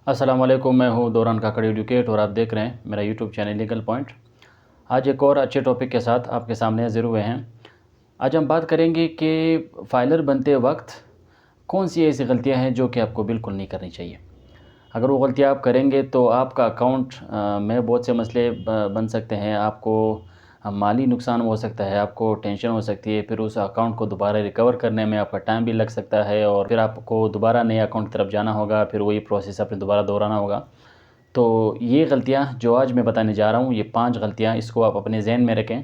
अस्सलाम वालेकुम, मैं हूँ दौरान काकड़ एडुकेट और आप देख रहे हैं मेरा यूट्यूब चैनल लीगल पॉइंट। आज एक और अच्छे टॉपिक के साथ आपके सामने हाजिर हुए हैं। आज हम बात करेंगे कि फाइलर बनते वक्त कौन सी ऐसी गलतियाँ हैं जो कि आपको बिल्कुल नहीं करनी चाहिए। अगर वो गलतियाँ आप करेंगे तो आपका अकाउंट में बहुत से मसले बन सकते हैं। आपको माली नुकसान हो सकता है, आपको टेंशन हो सकती है, फिर उस अकाउंट को दोबारा रिकवर करने में आपका टाइम भी लग सकता है और फिर आपको दोबारा नए अकाउंट की तरफ जाना होगा, फिर वही प्रोसेस अपने दोबारा दोहराना होगा। तो ये गलतियाँ जो आज मैं बताने जा रहा हूँ, ये 5 गलतियाँ, इसको आप अपने ज़हन में रखें।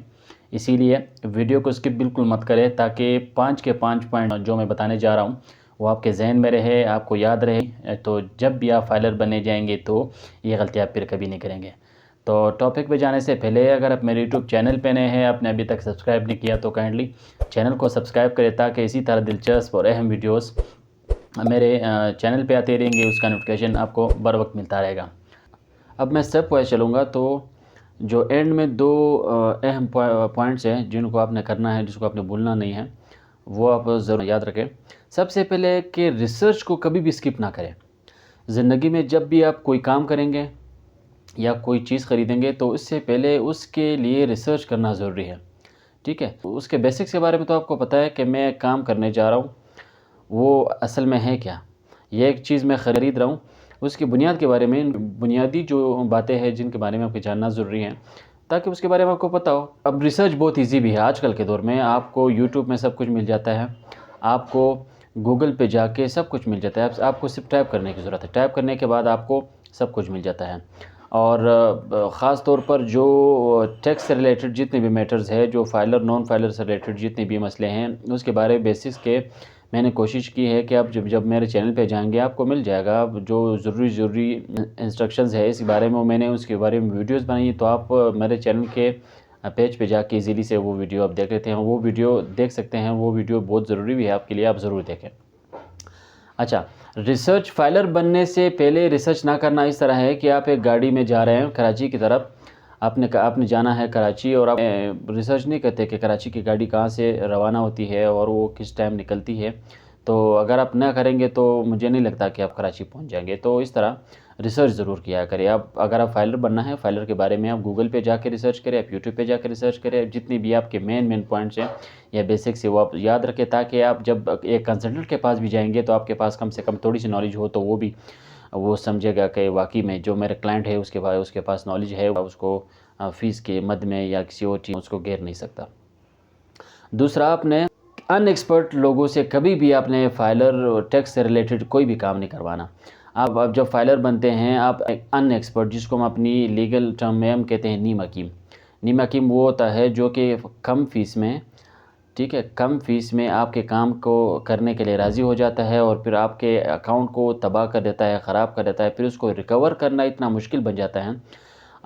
इसीलिए वीडियो को स्किप बिल्कुल मत करें ताकि 5 के 5 पॉइंट जो मैं बताने जा रहा हूँ वो आपके ज़हन में रहे, आपको याद रहे। तो जब भी आप फाइलर बने जाएंगे तो ये गलतियाँ आप फिर कभी नहीं करेंगे। तो टॉपिक पे जाने से पहले अगर आप मेरे यूट्यूब चैनल पे नए हैं, आपने अभी तक सब्सक्राइब नहीं किया तो काइंडली चैनल को सब्सक्राइब करें ताकि इसी तरह दिलचस्प और अहम वीडियोस मेरे चैनल पे आते रहेंगे, उसका नोटिफिकेशन आपको बर वक्त मिलता रहेगा। अब मैं स्टेप वाइज चलूँगा। तो जो एंड में 2 अहम पॉइंट्स हैं जिनको आपने करना है, जिसको आपने भूलना नहीं है, वो आप ज़रूर याद रखें। सबसे पहले कि रिसर्च को कभी भी स्किप ना करें। ज़िंदगी में जब भी आप कोई काम करेंगे या कोई चीज़ ख़रीदेंगे तो इससे पहले उसके लिए रिसर्च करना ज़रूरी है, ठीक है। उसके बेसिक्स के बारे में तो आपको पता है कि मैं काम करने जा रहा हूँ वो असल में है क्या, ये एक चीज़ मैं ख़रीद रहा हूँ, उसकी बुनियाद के बारे में, बुनियादी जो बातें हैं जिनके बारे में आपको जानना ज़रूरी है ताकि उसके बारे में आपको पता हो। अब रिसर्च बहुत इजी भी है आजकल के दौर में। आपको यूट्यूब में सब कुछ मिल जाता है, आपको गूगल पे जाके सब कुछ मिल जाता है। आपको सिर्फ टाइप करने की ज़रूरत है, टाइप करने के बाद आपको सब कुछ मिल जाता है। और ख़ास तौर पर जो टैक्स से रिलेटेड जितने भी मैटर्स है, जो फाइलर नॉन फाइलर से रिलेटेड जितने भी मसले हैं, उसके बारे में बेसिक्स के मैंने कोशिश की है कि आप जब मेरे चैनल पे जाएंगे आपको मिल जाएगा। जो ज़रूरी इंस्ट्रक्शंस है इस बारे में, वो मैंने उसके बारे में वीडियोस बनाई। तो आप मेरे चैनल के पेज पे जाके इजीली से वो वीडियो आप देख लेते हैं, वो वीडियो देख सकते हैं। वो वीडियो बहुत ज़रूरी भी है आपके लिए, आप ज़रूर देखें। अच्छा, रिसर्च फाइलर बनने से पहले रिसर्च ना करना इस तरह है कि आप एक गाड़ी में जा रहे हैं कराची की तरफ, आपने जाना है कराची और आप रिसर्च नहीं करते कि कराची की गाड़ी कहाँ से रवाना होती है और वो किस टाइम निकलती है। तो अगर आप ना करेंगे तो मुझे नहीं लगता कि आप कराची पहुंच जाएंगे। तो इस तरह रिसर्च ज़रूर किया करें। आप अगर आप फाइलर बनना है, फाइलर के बारे में आप गूगल पे जाके रिसर्च करें, आप यूट्यूब पे जाकर रिसर्च करें। जितनी भी आपके मेन पॉइंट्स हैं या बेसिक्स है वो आप याद रखें ताकि आप जब एक कंसल्टेंट के पास भी जाएंगे तो आपके पास कम से कम थोड़ी सी नॉलेज हो, तो वो समझेगा कि वाकई में जो मेरे क्लाइंट है उसके पास नॉलेज है, उसको फ़ीस के मद में या किसी और चीज़ उसको घेर नहीं सकता। दूसरा, आपने अनएक्सपर्ट लोगों से कभी भी आपने फाइलर टैक्स से रिलेटेड कोई भी काम नहीं करवाना। आप जब फाइलर बनते हैं, आप अनएक्सपर्ट, जिसको हम अपनी लीगल टर्म में हम कहते हैं नीम हकीम। नीम हकीम वो होता है जो कि कम फ़ीस में, ठीक है, कम फ़ीस में आपके काम को करने के लिए राज़ी हो जाता है और फिर आपके अकाउंट को तबाह कर देता है, ख़राब कर देता है। फिर उसको रिकवर करना इतना मुश्किल बन जाता है।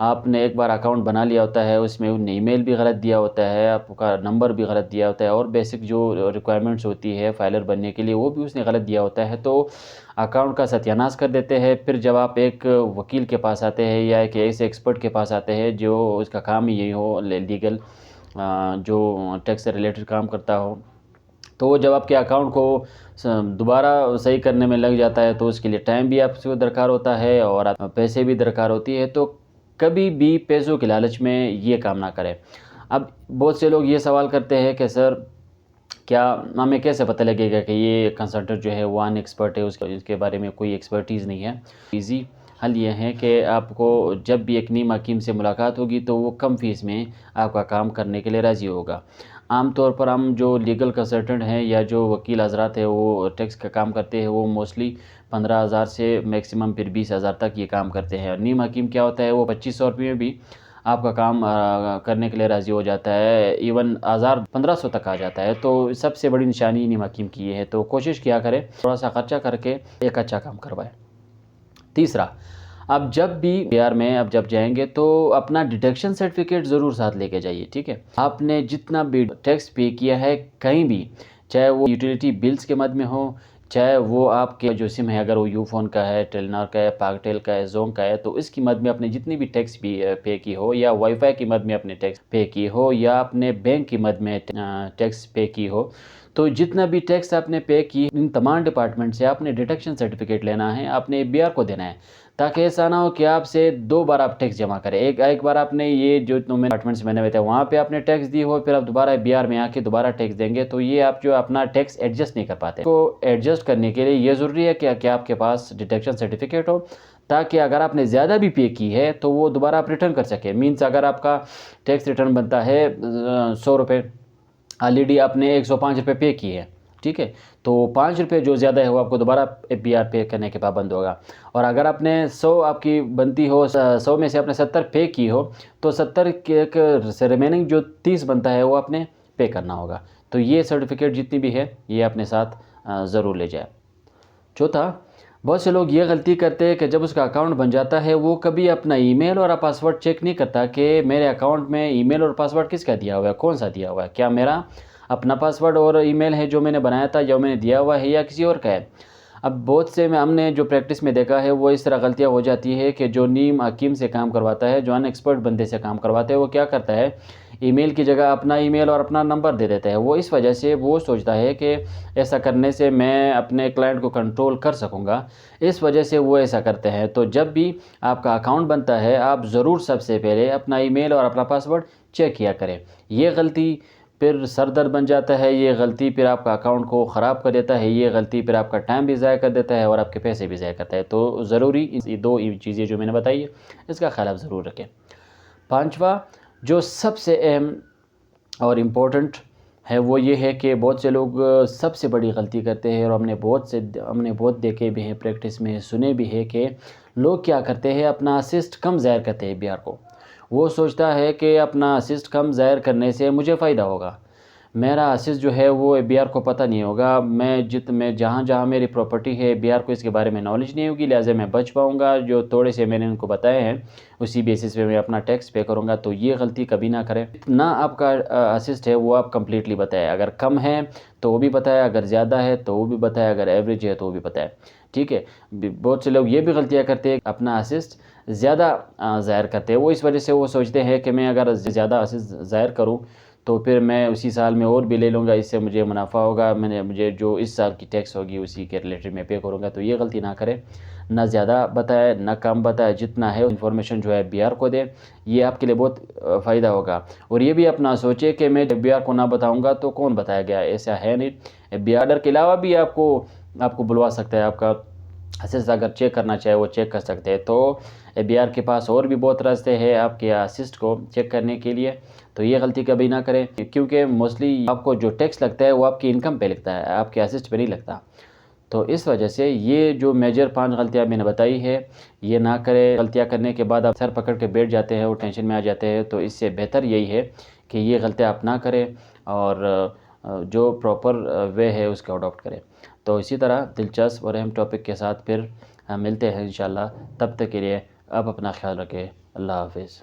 आपने एक बार अकाउंट बना लिया होता है, उसमें उन्हें ईमेल भी गलत दिया होता है, आपका नंबर भी गलत दिया होता है और बेसिक जो रिक्वायरमेंट्स होती है फाइलर बनने के लिए वो भी उसने गलत दिया होता है। तो अकाउंट का सत्यानाश कर देते हैं। फिर जब आप एक वकील के पास आते हैं या एक ऐसे एक्सपर्ट के पास आते हैं जो उसका काम ही यही हो, लीगल जो टैक्स से रिलेटेड काम करता हो, तो वो जब आपके अकाउंट को दोबारा सही करने में लग जाता है तो उसके लिए टाइम भी आपसे दरकार होता है और पैसे भी दरकार होती है। तो कभी भी पैसों के लालच में ये काम ना करें। अब बहुत से लोग ये सवाल करते हैं कि सर, क्या हमें कैसे पता लगेगा कि ये कंसल्टेंट जो है वो अनएक्सपर्ट है, इसके बारे में कोई एक्सपर्टीज़ नहीं है। ईज़ी हल ये है कि आपको जब भी एक नीम हकीम से मुलाकात होगी तो वो कम फ़ीस में आपका काम करने के लिए राज़ी होगा। आम तौर पर हम जो लीगल कंसल्टेंट हैं या जो वकील हज़रात हैं वो टैक्स का काम करते हैं, वो मोस्टली 15,000 से मैक्सिमम फिर 20,000 तक ये काम करते हैं। और नीम हकीम क्या होता है, वो 2500 रुपये में भी आपका काम करने के लिए राज़ी हो जाता है, इवन 1500 तक आ जाता है। तो सबसे बड़ी निशानी नीम हकीम की ये है। तो कोशिश किया करें थोड़ा सा खर्चा करके एक अच्छा काम करवाएं। तीसरा, आप जब भी बिहार में आप जब जाएंगे तो अपना डिडक्शन सर्टिफिकेट ज़रूर साथ लेके जाइए, ठीक है। आपने जितना भी टैक्स पे किया है कहीं भी, चाहे वो यूटिलिटी बिल्स के मद में हो, چاہے وہ آپ کے جو سم ہے، اگر وہ یو فون کا ہے، ٹیلنار کا ہے، پاکٹیل کا ہے، زوم کا ہے، تو اس کی مد میں اپنے جتنی بھی ٹیکس بھی پے کی ہو، یا وائی فائی کی مد میں اپنے ٹیکس پے کی ہو، یا اپنے بینک کی مد میں ٹیکس پے کی ہو، تو جتنا بھی ٹیکس آپ نے پے کی، ان تمام ڈپارٹمنٹ سے آپ نے ڈیٹیکشن سرٹیفکیٹ لینا ہے، آپ نے ABR کو دینا ہے، تاکہ ایسا نہ ہو کہ آپ سے 2 بار آپ ٹیکس جمع کریں۔ ایک بار آپ نے یہ جو ڈپارٹمنٹس بنے ہوئے تھے وہاں پہ آپ نے ٹیکس دی ہو، پھر آپ دوبارہ ABR میں آ کے دوبارہ ٹیکس دیں گے، تو یہ آپ جو اپنا ٹیکس ایڈجسٹ نہیں کر پاتے۔ کو ایڈجسٹ کرنے کے لیے یہ ضروری ہے کہ آپ کے پاس ڈیٹیکشن سرٹیفکیٹ ہو، تاکہ اگر آپ نے زیادہ بھی پے کی ہے تو وہ دوبارہ آپ ریٹرن کر سکیں۔ مینس اگر آپ کا ٹیکس ریٹرن بنتا ہے 100 روپے، آلریڈی آپ نے 105 روپے پے کی ہے، ٹھیک ہے، تو 5 روپے جو زیادہ ہے وہ آپ کو دوبارہ ABR پے کرنے کے پابند ہوگا۔ اور اگر آپ نے 100 آپ کی بنتی ہو، 100 میں سے آپ نے 70 پے کی ہو، تو 70 سے ریمیننگ جو 30 بنتا ہے وہ آپ نے پے کرنا ہوگا۔ تو یہ سرٹیفکیٹ جتنی بھی ہے یہ اپنے ساتھ ضرور لے جائے۔ چوتھا، بہت سے لوگ یہ غلطی کرتے ہیں کہ جب اس کا اکاؤنٹ بن جاتا ہے وہ کبھی اپنا ای میل اور پاسورڈ چیک نہیں کرتا کہ میرے اکاؤنٹ میں ای میل اور پاسورڈ کس کا دیا ہوا ہے، کون سا دیا ہوا ہے، کیا میرا اپنا پاسورڈ اور ای میل ہے جو میں نے بنایا تھا، جو میں نے دیا ہوا ہے، یا کسی اور کا ہے۔ اب بہت سے ہم نے جو پریکٹس میں دیکھا ہے وہ اس طرح غلطیاں ہو جاتی ہے کہ جو نیم حکیم سے کام کرواتا ہے، جو ان ایکسپرٹ بندے سے کام کرواتا ہے، وہ کیا کرتا ہے، ای میل کی جگہ اپنا ای میل اور اپنا نمبر دے دیتا ہے۔ وہ اس وجہ سے وہ سوچتا ہے کہ ایسا کرنے سے میں اپنے کلائنٹ کو کنٹرول کر سکوں گا، اس وجہ سے وہ ایسا کرتے ہیں۔ تو جب بھی آپ کا اکاؤنٹ بنتا ہے آپ ضرور سب سے پہلے اپنا ای میل اور اپنا پاسورڈ چیک کیا کریں۔ یہ غلطی پھر سر درد بن جاتا ہے، یہ غلطی پھر آپ کا اکاؤنٹ کو خراب کر دیتا ہے، یہ غلطی پھر آپ کا ٹائم بھی ضائع کر دیتا ہے اور آپ کے پیسے بھی ضائع کرتا ہے۔ تو ضروری یہ 2 چیزیں جو میں نے بتائی ہے اس کا خیال آپ ضرور رکھیں۔ 5واں جو سب سے اہم اور امپورٹنٹ ہے وہ یہ ہے کہ بہت سے لوگ سب سے بڑی غلطی کرتے ہیں، اور ہم نے بہت دیکھے بھی ہیں، پریکٹس میں سنے بھی ہے کہ لوگ کیا کرتے ہیں، اپنا اسسٹ کم ظاہر کرتے ہیں ABR کو۔ وہ سوچتا ہے کہ اپنا اسسٹ کم ظاہر کرنے سے مجھے فائدہ ہوگا، میرا اسسٹ جو ہے وہ ABR کو پتہ نہیں ہوگا، میں جہاں میری پراپرٹی ہے ABR کو اس کے بارے میں نالج نہیں ہوگی، لہٰذا میں بچ پاؤں گا، جو تھوڑے سے میں نے ان کو بتائے ہیں اسی بیسس پہ میں اپنا ٹیکس پے کروں گا۔ تو یہ غلطی کبھی نہ کریں۔ نہ آپ کا اسسٹ ہے وہ آپ کمپلیٹلی بتائیں، اگر کم ہے تو وہ بھی بتائیں، اگر زیادہ ہے تو وہ بھی بتائیں، اگر ایوریج ہے تو وہ بھی بتائیں، ٹھیک ہے۔ بہت سے لوگ یہ بھی غلطیاں کرتے ہیں، اپنا اسسٹ زیادہ ظاہر کرتے ہیں، وہ اس وجہ سے وہ سوچتے ہیں کہ میں اگر زیادہ اسسٹ ظاہر کروں تو پھر میں اسی سال میں اور بھی لے لوں گا، اس سے مجھے منافع ہوگا، مجھے جو اس سال کی ٹیکس ہوگی اسی کے ریلیٹڈ میں پے کروں گا۔ تو یہ غلطی نہ کریں، نہ زیادہ بتائے نہ کم بتائے، جتنا ہے انفارمیشن جو ہے ABR کو دے، یہ آپ کے لیے بہت فائدہ ہوگا۔ اور یہ بھی اپنا سوچے کہ میں ABR کو نہ بتاؤں گا تو کون بتایا گیا، ایسا ہے نہیں۔ ABR کے علاوہ بھی آپ کو بلوا سکتا ہے، آپ کا اسسٹ اگر چیک کرنا چاہے وہ چیک کر سکتے ہیں۔ تو ABR کے پاس اور بھی بہت راستے ہیں آپ کے اسسٹ کو چیک کرنے کے لیے، تو یہ غلطی کبھی نہ کریں، کیونکہ موسٹلی آپ کو جو ٹیکس لگتا ہے وہ آپ کی انکم پہ لگتا ہے، آپ کے اسسٹ پہ نہیں لگتا۔ تو اس وجہ سے یہ جو میجر 5 غلطیاں میں نے بتائی ہے یہ نہ کرے۔ غلطیاں کرنے کے بعد آپ سر پکڑ کے بیٹھ جاتے ہیں اور ٹینشن میں آ جاتے ہیں، تو اس سے بہتر یہی ہے کہ یہ غلطیاں آپ نہ کریں اور جو پراپر وے ہے اس کو اڈاپٹ کریں۔ تو اسی طرح دلچسپ اور اہم ٹاپک کے ساتھ پھر ملتے ہیں انشاءاللہ، تب تک کے لیے آپ اپنا خیال رکھیں۔ اللہ حافظ۔